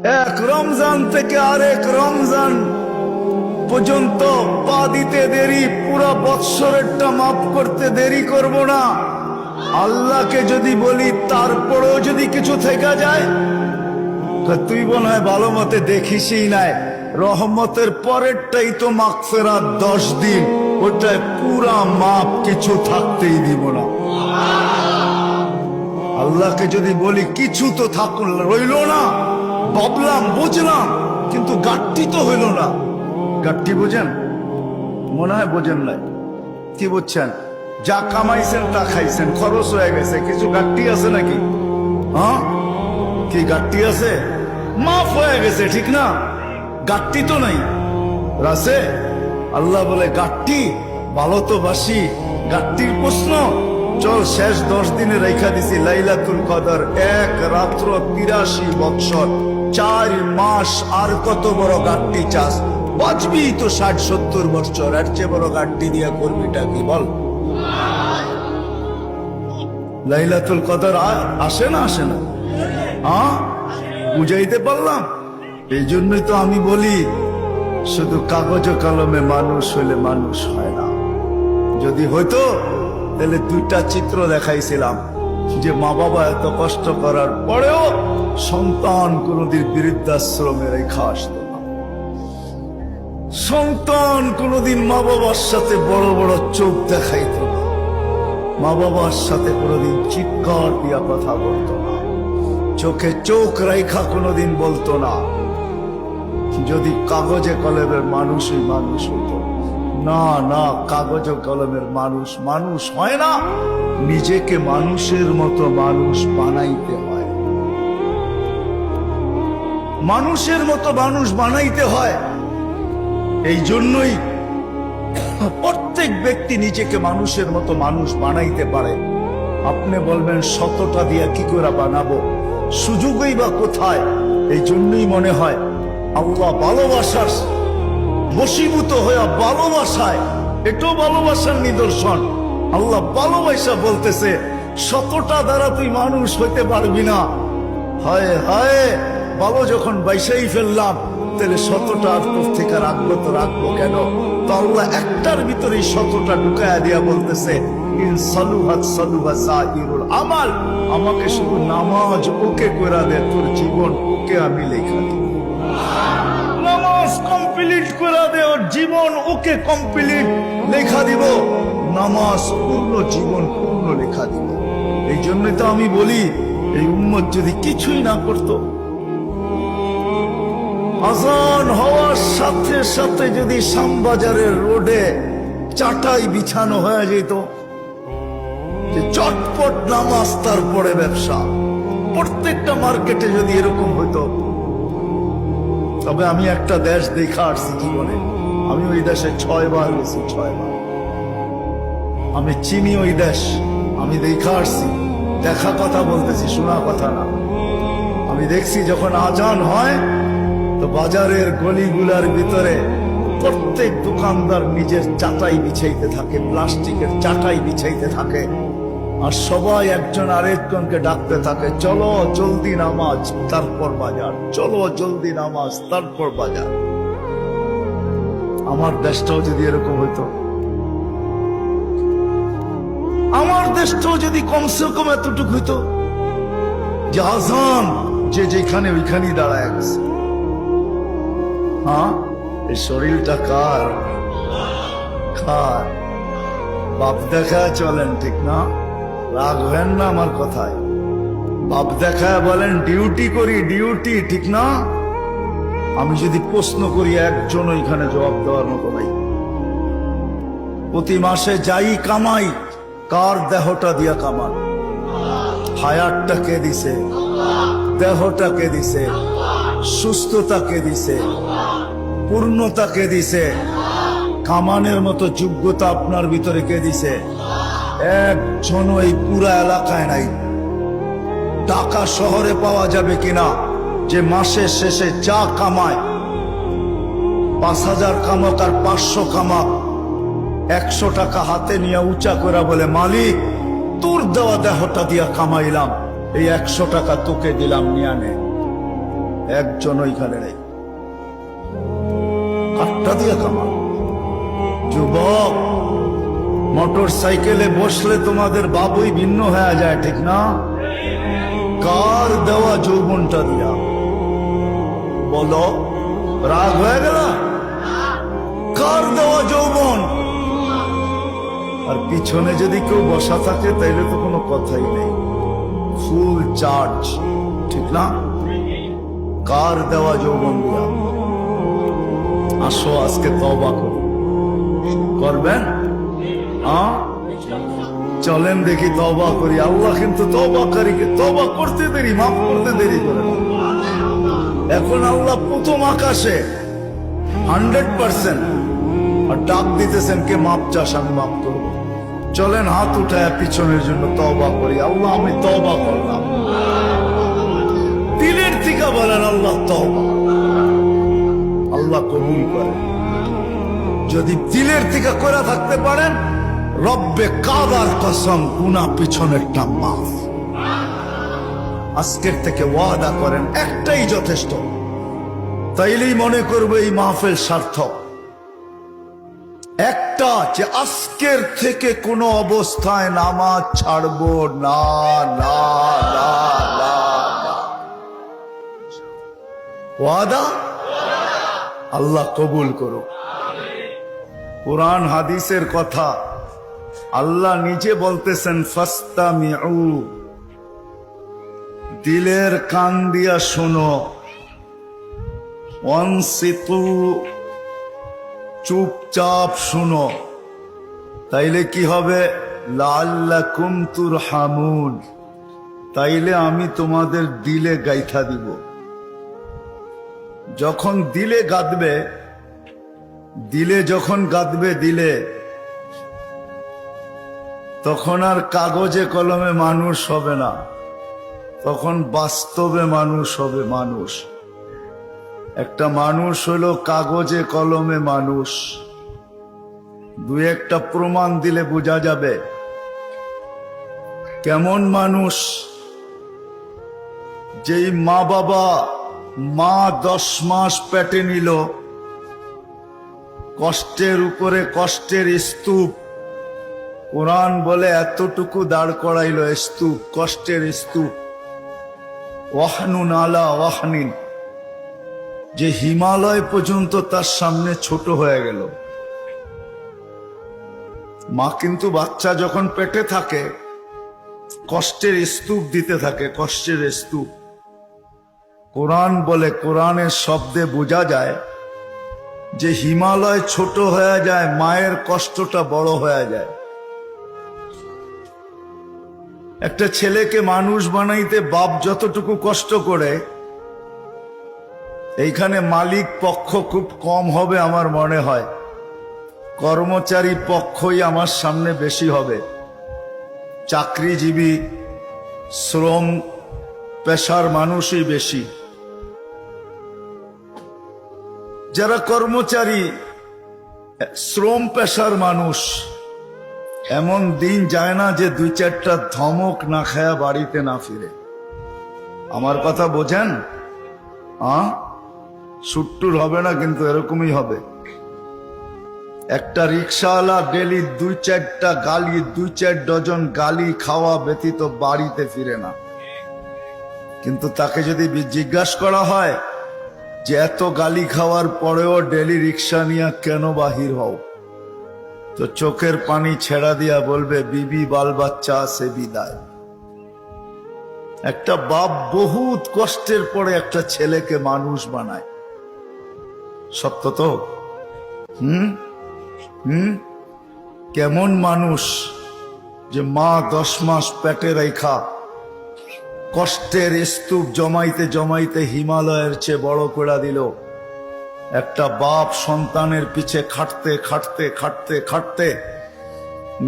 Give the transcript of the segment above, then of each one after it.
এক রমজান থেকে আরেক রমজান পর্যন্ত পা দিতে দেরি, পুরো বৎসরেরটা মাফ করতে দেরি করব না। আল্লাহকে যদি বলি তারপরেও যদি কিছু থেকে যায়, তুই মনে হয় ভালো মতে দেখিসই নাই, রহমতের পরেরটাই তো মাগফিরাত 10 দিন, ওটায় পুরা মাপ, কিছু থাকতেই দিব না। আল্লাহকে যদি বলি কিছু তো থাকুন রইল না, ভাবলাম বুঝলাম, কিন্তু গাট্টি তো হইল না। গাট্টি বোঝেন? মনে হয় বোঝেন নাই। কি বুঝছেন? যা কামাইছেন তা খাইছেন, খরচ হয়ে গেছে, কিছু গাট্টি আছে নাকি? হ্যাঁ, কি গাট্টি আছে? মাফ হয়ে গেছে, ঠিক না? গাট্টি তো নাই রাসে। আল্লাহ বলে গাট্টি ভালো তো বাসি, গাট্টির প্রশ্ন চল শেষ 10 দিনে রেখা দিছি লাইলাতুল কদর, এক রাত্র 83 বৎসর, 4 মাস, আর কত বড় গাট্টি চাস? বাঁচবি তো 60-70 বৎসর, এর চেয়ে বড় গাট্টি দিয়া করবিটা কি বল? লাইলাতুল কদর আসে না? আসে না? হ্যাঁ, বুঝাইতে পারলাম? এই জন্যই তো আমি বলি শুধু কাগজ কলমে মানুষ হইলে মানুষ হয় না। যদি হইতো তাহলে 2টা চিত্র দেখাইছিলাম, যে মা বাবা এত কষ্ট করার পরেও সন্তান কোনদিন বৃদ্ধাশ্রমে রেখা আসতো না। সন্তান কোনদিন মা বাবার সাথে বড় বড় চোখ দেখাইত না, মা বাবার সাথে কোনদিন চিৎকার দিয়া কথা বলতো না, চোখে চোখ রেখা কোনদিন বলতো না। যদি কাগজে কলমের মানুষই মানুষ হইতো। না না, কাগজ কলমের মানুষ মানুষ হয় না, নিজেকে মানুষের মতো মানুষ বানাইতে হয়। মানুষের মতো মানুষ বানাইতে হয়। এই জন্যই প্রত্যেক ব্যক্তি নিজেকে মানুষের মতো মানুষ বানাইতে পারে। আপনি বলবেন 100টা দিয়া কি করে বানাবো, সুযোগই বা কোথায়? এই জন্যই মনে হয় আল্লাহ ভালোবাসার বশীভূত হয়ে ভালোবাসায়, এটাও ভালোবাসার নিদর্শন। আল্লাহ ভালোবাসা বলতেছে 100টা দ্বারা তুই মানুষ হইতে পারবি না। হায় হায়, ভালো যখন বাইসাই ফেললাম, তাহলে 100টা আর তোর থেকে রাখবো তো রাখবো কেন? তো আল্লাহ একটার ভিতরে 100টা ঢুকায়া দিয়া বলতেছে ইন সালুহাত সালুহা সাইরুল আমাল, আমাকে শুধু নামাজ ওকে করে দে, তোর জীবন ওকে আমি লেখা দিব। নামাজ কমপ্লিট করে দে, ওর জীবন ওকে কমপ্লিট লেখা দিব। নামাজ পূর্ণ, জীবন পূর্ণ লেখা দিব। এই জন্যই তো আমি বলি, এই উম্মত যদি কিছুই না করতো, আজান হওয়ার সাথে সাথে যদি শ্যামবাজারের রোডে চাটাই বিছানো হয়ে যেত, যে চটপট নামাজ তারপরে ব্যবসা, প্রত্যেকটা মার্কেটে যদি এরকম হইতো। তবে আমি একটা দেশ দেখা আসছি জীবনে, আমি ওই দেশে 6 বার গেছি, 6 বার। আমি চিনি ওই দেশ, আমি দেখা আসছি, দেখা কথা বলতেছি, শোনা কথা না। আমি দেখছি যখন আজান হয় তো বাজারের গলিগুলার ভিতরে প্রত্যেক দোকানদার নিজের চাটাই বিছাইতে থাকে, প্লাস্টিকের চাটাই বিছাইতে থাকে, আর সবাই একজন আরেকজনকে ডাকতে থাকে, চলো জলদি নামাজ তারপর বাজার, চলো জলদি নামাজ তারপর বাজার। আমার দেশটাও যদি এরকম হইতো, আমার দেশটাও যদি কমসে কম এতটুকু হইতো যে আজান যে যেখানে ওইখানেই দাঁড়ায় গেছে। হ্যাঁ, এই শরীরটা কার? কার? বাপ দেখা চলেন, ঠিক না? রাখবেন না আমার কথায়। বাপ দেখা বলেন ডিউটি করি, ডিউটি, ঠিক না? আমি যদি প্রশ্ন করি, একজন ওইখানে জবাব দেওয়ার মতো নাই। প্রতি মাসে যাই কামাই, কার দেহটা দিয়া কামান? হায়াতটা কে দিছে? দেহটা কে দিছে? সুস্থতা কে দিছে? পূর্ণতা কে দিছে? কামানের মতো যোগ্যতা আপনার ভিতরে কে দিছে? একজন এই পুরা এলাকায় নাই। ঢাকা শহরে পাওয়া যাবে কিনা যে মাসের শেষে যা কামায়, 5000 কামাক আর 500 কামাক, 100 টাকা হাতে নিয়ে উঁচা করে বলে, মালিক তোর দেওয়া দেহটা দিয়া কামাইলাম, এই 100 টাকা তোকে দিলাম, নিয়ে নে। একজন ওইখানে নেই। কাটটা দিয়ে কামান। যুবক, মোটর সাইকেলে বসলে তোমাদের বাবুই ভিন্ন হয়ে যায়, ঠিক না? কার দেওয়া যৌবনটা দিয়া? বলো, রাগ হয়ে গেল? কার দেওয়া যৌবন? আর পিছনে যদি কেউ বসা থাকে তাইলে তো কোনো কথাই নেই, ফুল চার্জ, ঠিক না? কার দেওয়া যৌবন দিয়া? আসো আজকে তওবা করো। করবেন? চলেন দেখি তওবা করি। আল্লাহ কিন্তু তওবাকারীকে তওবা করতে দেরি, মাফ করতে দেরি করে না। এখন আল্লাহ প্রথম আকাশে 100% আর ডাক দিতেছেন, কে মাপ চাস আমি মাফ করব। চলেন হাত উঠায় পিছনের জন্য তওবা করি। আল্লাহ আমি তওবা করলাম। দিলের থেকে বলেন আল্লাহ তওবা। আল্লাহ কবুল করে। যদি দিলের থেকে করে থাকতে পারেন, রব্বে কাবার কসম, গুনাহ পিছনেরটা মাফ। আজকের থেকে ওয়াদা করেন, একটাই যথেষ্ট। তাইলেই মনে করবে এই মাহফিল সার্থক। একটা, যে আজকের থেকে কোনো অবস্থায় নামাজ ছাড়বো না, না, না, না, না। ওয়াদা? আল্লাহ কবুল করো। কুরআন হাদিসের কথা আল্লাহ নিজে বলতেছেন, ফাস্তামিউ, দিলের কান দিয়া শোনো, ওয়ানসিতু, চুপচাপ শুনো। তাইলে কি হবে? লাআল্লাকুম তুরহামুন, তাইলে আমি তোমাদের দিলে গাইথা দিব। যখন দিলে গাঁদবে, দিলে যখন গাঁদবে দিলে, তখন আর কাগজে কলমে মানুষ হবে না, তখন বাস্তবে মানুষ হবে। মানুষ একটা মানুষ হলো কাগজে কলমে মানুষ। দুই একটা প্রমাণ দিলে বোঝা যাবে কেমন মানুষ। যেই মা বাবা 10 মাস পেটে নিল, কষ্টের উপরে কষ্টের স্তূপ, কোরআন বলে এতটুকু দাঁড় করাইল স্তূপ, কষ্টের স্তূপ। ওয়াহনুন আলা ওয়াহনিন, যে হিমালয় পর্যন্ত তার সামনে ছোট হয়ে গেল। মা কিন্তু বাচ্চা যখন পেটে থাকে কষ্টের স্তূপ দিতে থাকে, কষ্টের স্তূপ। কোরআন বলে, কোরআনের শব্দে বোঝা যায় যে হিমালয় ছোট হয়ে যায়, মায়ের কষ্টটা বড় হয়ে যায়। একটা ছেলেকে মানুষ বানাইতে বাপ যতটুকু কষ্ট করে, এইখানে মালিক পক্ষ খুব কম হবে আমার মনে হয়, কর্মচারী পক্ষই আমার সামনে বেশি হবে। চাকরিজীবী শ্রম পেশার মানুষই বেশি। যারা কর্মচারী শ্রম পেশার মানুষ, এমন দিন যায় না যে 2-4টা ধমক না খায়া বাড়িতে না ফিরে। আমার কথা বোঝেন? সুট্টুর হবে না, কিন্তু এরকমই হবে। একটা রিক্সাওয়ালা ডেলি 2-4টা গালি, 2-4 ডজন গালি খাওয়া ব্যতীত বাড়িতে ফিরে না। কিন্তু তাকে যদি জিজ্ঞাসা করা হয় যে এত গালি খাওয়ার পরেও ডেলি রিক্সা নিয়ে কেন বাহির হও, তো চোখের পানি ছেড়া দিয়া বলবে, বিবি বাল বাচ্চা আছে বিদায়। একটা বাপ বহুত কষ্টের পরে একটা ছেলেকে মানুষ বানায়। সত্য তো? কেমন মানুষ যে মা 10 মাস পেটে রেখা কষ্টের স্তূপ জমাইতে জমাইতে হিমালয়ের চেয়ে বড় করে দিল। একটা বাপ সন্তানের পিছে খাটতে খাটতে খাটতে খাটতে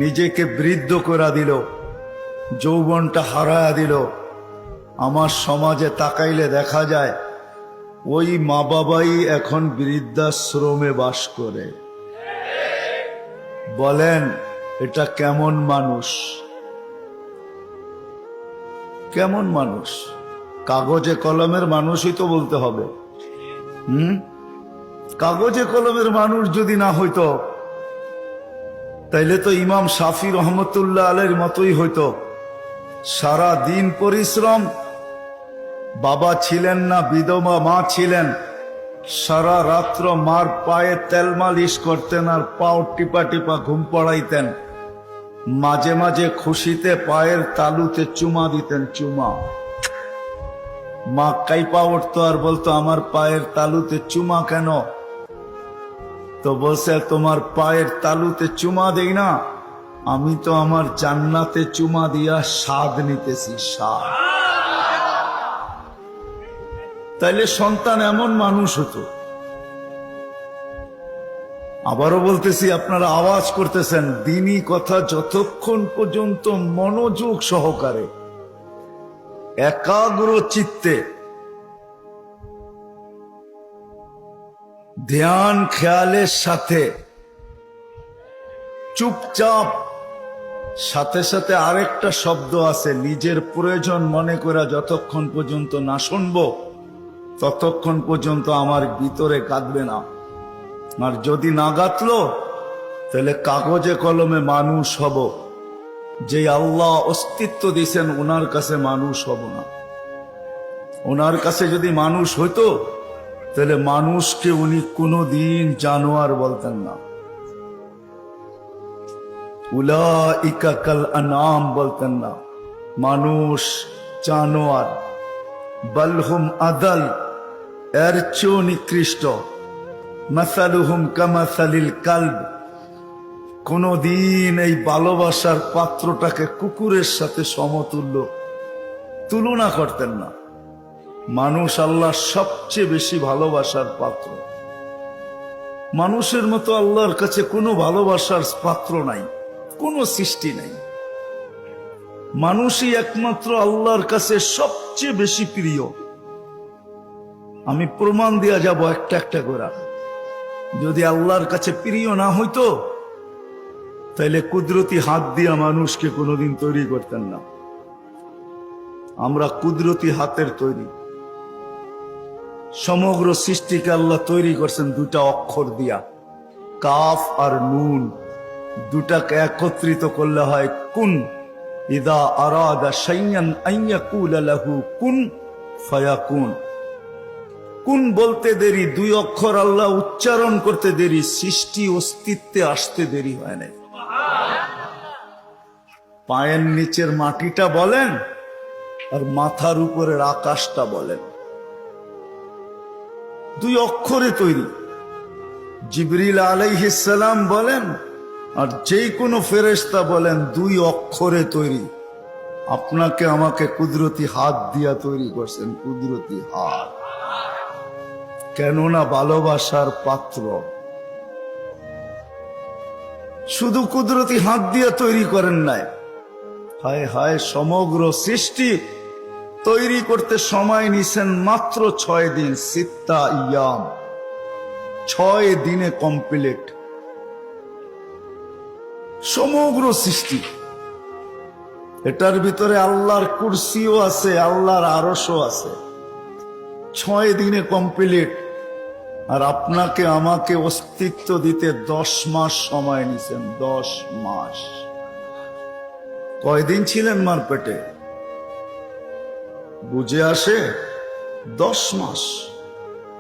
নিজেকে বৃদ্ধ করে দিল, যৌবনটা হারায়া দিল। আমার সমাজে তাকাইলে দেখা যায় ওই মা বাবাই এখন বৃদ্ধাশ্রমে বাস করে। বলেন এটা কেমন মানুষ? কেমন মানুষ? কাগজে কলমের মানুষই তো বলতে হবে। কাগজে কলমের মানুষ যদি না হইতো তাইলে তো ইমাম শাফি রহমতুল্লাহ আলাইহির মতোই হইতো। সারা দিন পরিশ্রম, বাবা ছিলেন না, বিধবা মা ছিলেন, সারা রাত্র মার পায়ে তেল মালিশ করতেন আর পাও টিপা টিপা ঘুম পড়াইতেন। মাঝে মাঝে খুশিতে পায়ের তালুতে চুমা দিতেন, চুমা। মা কাইপা উঠতো আর বলতো, আমার পায়ের তালুতে চুমা কেন? তো বলছে, তোমার পায়ের তালুতে চুমা দেই না, আমি তো আমার জান্নাতে চুমা দিয়া স্বাদ নিতেছি, স্বাদ। তাইলে সন্তান এমন মানুষ হতো। আবারও বলতেছি, আপনারা আওয়াজ করতেছেন, দ্বীনি কথা যতক্ষণ পর্যন্ত মনোযোগ সহকারে একাগ্র চিত্তে ধ্যান খেয়ালের সাথে চুপচাপ, সাথে সাথে আরেকটা শব্দ আছে, নিজের প্রয়োজন মনে করা যতক্ষণ পর্যন্ত না শুনবো ততক্ষণ পর্যন্ত আমার ভিতরে কাঁদবে না। আর যদি না গাতলো তাহলে কাগজে কলমে মানুষ হব, যে আল্লাহ অস্তিত্ব দিয়েছেন ওনার কাছে মানুষ হব না। ওনার কাছে যদি মানুষ হইতো তাহলে মানুষকে উনি কোনোদিন জানোয়ার বলতেন না। উলাইকা কাল আনআম বলতেন না, মানুষ জানোয়ার। বালহুম আদাল, এর চেয়েও নিকৃষ্ট। মাসালুহুম কামাসালিল কালব, কোনদিন এই ভালোবাসার পাত্রটাকে কুকুরের সাথে সমতুল্য তুলনা করতেন না। মানুষ আল্লাহর সবচেয়ে বেশি ভালোবাসার পাত্র। মানুষের মতো আল্লাহর কাছে কোনো ভালোবাসার পাত্র নাই, কোনো সৃষ্টি নাই। মানুষই একমাত্র আল্লাহর কাছে সবচেয়ে বেশি প্রিয়। আমি প্রমাণ দিয়া যাব একটা একটা করে। যদি আল্লাহর কাছে প্রিয় না হইতো তাইলে কুদরতি হাত দিয়া মানুষকে কোনোদিন তৈরি করতেন না। আমরা কুদরতি হাতের তৈরি। সমগ্র সৃষ্টিকে আল্লাহ তৈরি করছেন দুটা অক্ষর দিয়া, কাফ আর নুন। দুটাকে একত্রিত করলে হয় কুন। ইদা আরাদা শাইআন আন ইয়াকুলা লাহু কুন ফায়াকুন। কুন বলতে দেরি, দুই অক্ষর আল্লাহ উচ্চারণ করতে দেরি, সৃষ্টি অস্তিত্বে আসতে দেরি হয় না। পায়ের নিচের মাটিটা বলেন আর মাথার উপরের আকাশটা বলেন, দুই অক্ষরে তৈরি। জিবরিল আলাইহিস সালাম বলেন আর যে কোনো ফেরেশতা বলেন, দুই অক্ষরে তৈরি। আপনাকে আমাকে কুদরতি হাত দিয়া তৈরি করছেন, কুদরতি হাত। কেননা ভালোবাসার পাত্র। শুধু কুদরতি হাত দিয়া তৈরি করেন নাই, হায় হায়, সমগ্র সৃষ্টি তৈরি করতে সময় নিছেন মাত্র 6 দিন। সিত্তা ইয়াম, 6 দিনে কমপ্লিট সমগ্র সৃষ্টি। এটার ভিতরে আল্লাহর কুরসিও আছে, আল্লাহর আরশও আছে। 6 দিনে কমপ্লিট। আর আপনাকে আমাকে অস্তিত্ব দিতে 10 মাস সময় নিছেন, 10 মাস। কয়দিন ছিলেন মার পেটে? বুঝে আসে? 10 মাস।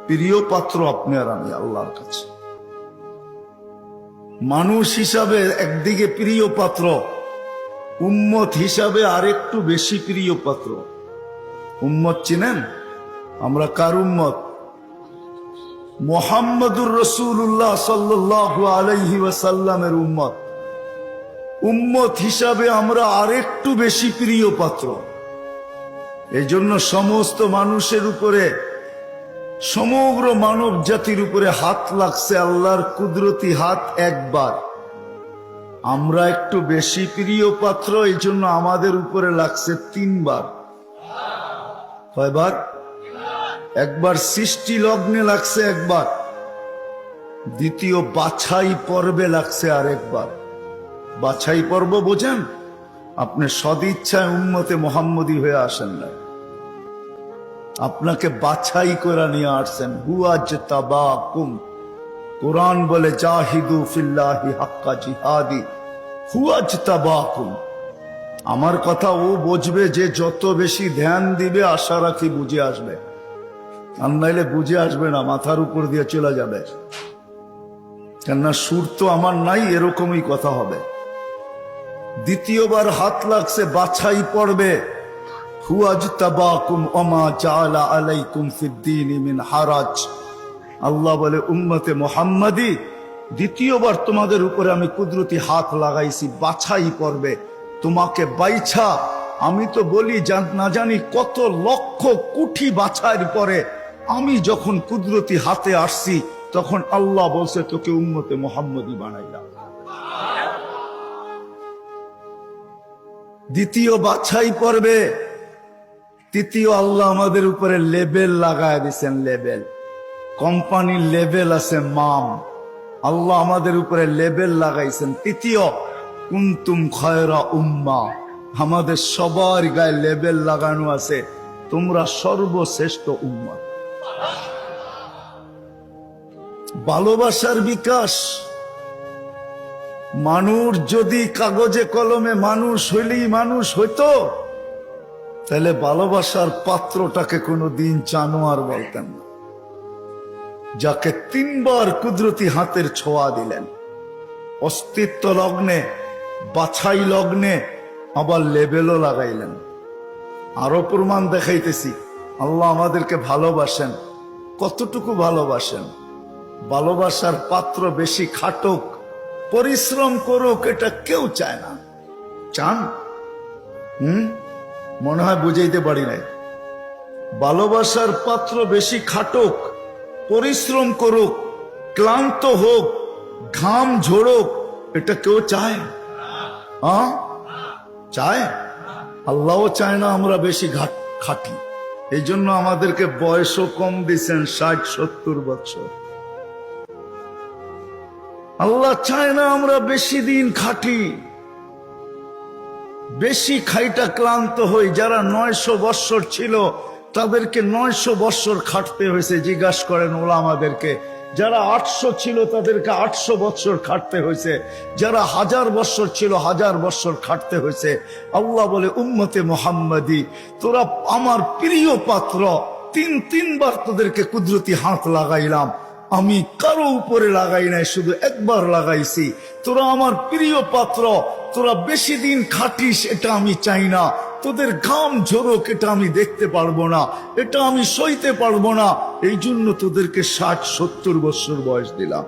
প্রিয় পাত্র আপনি আর আমি আল্লাহর কাছে। মানুষ হিসাবে একদিকে প্রিয় পাত্র, উম্মত হিসাবে আরেকটু বেশি প্রিয় পাত্র। উম্মত চিনেন? আমরা কার উম্মত? মুহাম্মদুর রাসূলুল্লাহ সাল্লাল্লাহু আলাইহি ওয়াসাল্লামের উম্মত। উম্মত হিসাবে আমরা আরেকটু বেশি প্রিয় পাত্র। এই জন্য সমস্ত মানুষের উপরে, সমগ্র মানব জাতির উপরে হাত লাগছে আল্লাহর কুদরতি হাত একবার। আমরা একটু বেশি প্রিয় পাত্র, এই জন্য আমাদের উপরে লাগছে 3 বার। কয়বার? একবার সৃষ্টি লগ্নে লাগছে একবার, দ্বিতীয় বাছাই পর্বে লাগছে আরেকবার। বাছাই পর্ব বোঝেন? আপনি সদিচ্ছায় উম্মতে মুহাম্মদী হয়ে আসেন না, আপনাকে বাছাই করে নিয়ে আসছেন। হুয়াজতাবাকুম, কোরআন বলে জাহিদু ফিল্লাহি হাক্কা জিহাদি। হুয়াজতাবাকুম, আমার কথা ও বুঝবে যে যত বেশি ধ্যান দিবে, আশা রাখি বুঝে আসবে। আর নাইলে বুঝে আসবে না, মাথার উপর দিয়ে চলে যাবে। কেননা সুর তো আমার নাই, এরকমই কথা হবে। দ্বিতীয়বার হাত লাগছে, বাছাই পড়বে। হুয়াজতাবাকুম ওমা জাআলা আলাইকুম ফিদ্দীনি মিন হারাজ। আল্লাহ বলে উম্মতে মুহাম্মাদি, দ্বিতীয়বার তোমাদের উপরে আমি কুদরতি হাত লাগাইছি, বাছাই পড়বে। তোমাকে বাইছা, আমি তো বলি না জানি কত লক্ষ কোটি বাছাইয়ের পরে আমি যখন কুদরতি হাতে আসছি, তখন আল্লাহ বলছে তোকে উম্মতে মুহাম্মাদি বানাইলাম। দ্বিতীয় বাছাই পড়বে। তৃতীয়, আল্লাহ আমাদের উপরে লেবেল লাগায় দিচ্ছেন। লেবেল, কোম্পানির লেবেল আছে মাম, আল্লাহ আমাদের উপরে লেবেল লাগাইছেন। তৃতীয়, কুনতুম খায়রা উম্মাহ, আমাদের সবার গায়ে লেবেল লাগানো আছে, তোমরা সর্বশ্রেষ্ঠ উম্মাহ। ভালোবাসার বিকাশ। মানুষ যদি কাগজে কলমে মানুষ হইলেই মানুষ হইতো, তাহলে ভালোবাসার পাত্রটাকে কোনোদিন জানোয়ার বলতেন না, যাকে 3 বার কুদরতি হাতের ছোঁয়া দিলেন। অস্তিত্ব লগ্নে, বাছাই লগ্নে, আবার লেবেলও লাগাইলেন। আরো প্রমাণ দেখাইতেছি, আল্লাহ আমাদেরকে ভালোবাসেন। কতটুকু ভালোবাসেন? ভালোবাসার পাত্র বেশি খাটুক, পরিশ্রম করুক, এটা কেউ চায় না। চান? মনে হয় বুঝাইতে পারি নাই। ভালোবাসার পাত্র বেশি খাটুক, পরিশ্রম করুক, ক্লান্ত হোক, ঘাম ঝরুক, এটা কেউ চায়? চায়? আল্লাহও চায় না আমরা বেশি খাটি। এই জন্য আমাদেরকে বয়সও কম দিচ্ছেন, 60-70 বছর। আল্লাহ চায় না আমরা বেশি দিন খাটি, বেশি খাইটা ক্লান্ত হই। যারা 900 বৎসর ছিল, তাদেরকে 900 বৎসর খাটতে হয়েছে। জিজ্ঞাসা করেন ওলামাদেরকে। যারা 800 ছিল, তাদেরকে 800 বৎসর খাটতে হয়েছে। যারা 1000 বৎসর ছিল, 1000 বৎসর খাটতে হয়েছে। আল্লাহ বলে উম্মতে মুহাম্মাদি, তোরা আমার প্রিয় পাত্র, 3 বার তোদেরকে কুদরতি হাত লাগাইলাম। আমি কারো উপরে লাগাই নাই, শুধু একবার লাগাইছি। তোরা আমার প্রিয় পাত্র, তোরা বেশি দিন খাটিস, এটা আমি চাই না। তোদের ঘাম ঝরুক, এটা আমি দেখতে পারবো না, এটা আমি সইতে পারবো না। এই জন্য তোদেরকে 60-70 বছর বয়স দিলাম।